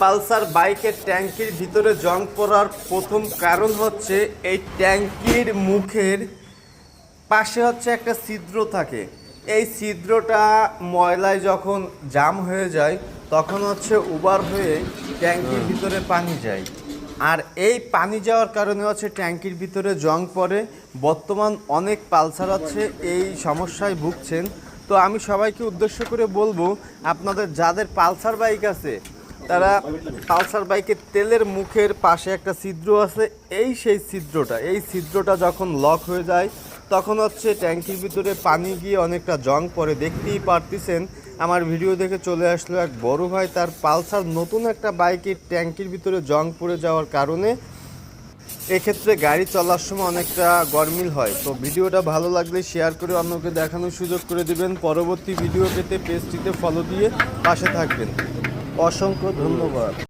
Pulsar বাইকের ট্যাঙ্কির ভিতরে জং পড়ার প্রথম কারণ হচ্ছে এই ট্যাঙ্কির মুখের পাশে হচ্ছে একটা ছিদ্র থাকে। এই ছিদ্রটা ময়লায় যখন জাম হয়ে যায় তখন হচ্ছে উবার হয়ে ট্যাঙ্কির ভিতরে পানি যায়, আর এই পানি যাওয়ার কারণে হচ্ছে ট্যাঙ্কির ভিতরে জং পড়ে। বর্তমান অনেক পালসার আছে এই সমস্যায় ভুগছেন। তো আমি সবাইকে উদ্দেশ্য করে বলবো, আপনাদের যাদের পালসার বাইক আছে তারা পালসার বাইকের তেলের মুখের পাশে একটা ছিদ্র আছে, সেই ছিদ্রটা যখন লক হয়ে যায় তখন হচ্ছে ট্যাঙ্কির ভিতরে পানি গিয়ে অনেকটা জং পড়ে। দেখতেই পারতেছেন, আমার ভিডিও দেখে চলে আসলো এক বড় ভাই, তার পালসার নতুন একটা বাইকের ট্যাঙ্কির ভিতরে জং পড়ে যাওয়ার কারণে এক্ষেত্রে গাড়ি চলার সময় অনেকটা গরমিল হয়। তো ভিডিওটা ভালো লাগলে শেয়ার করে অন্যকে দেখানোর সুযোগ করে দিবেন। পরবর্তী ভিডিও পেতে পেজটিতে ফলো দিয়ে পাশে থাকবেন। অসংখ্য ধন্যবাদ।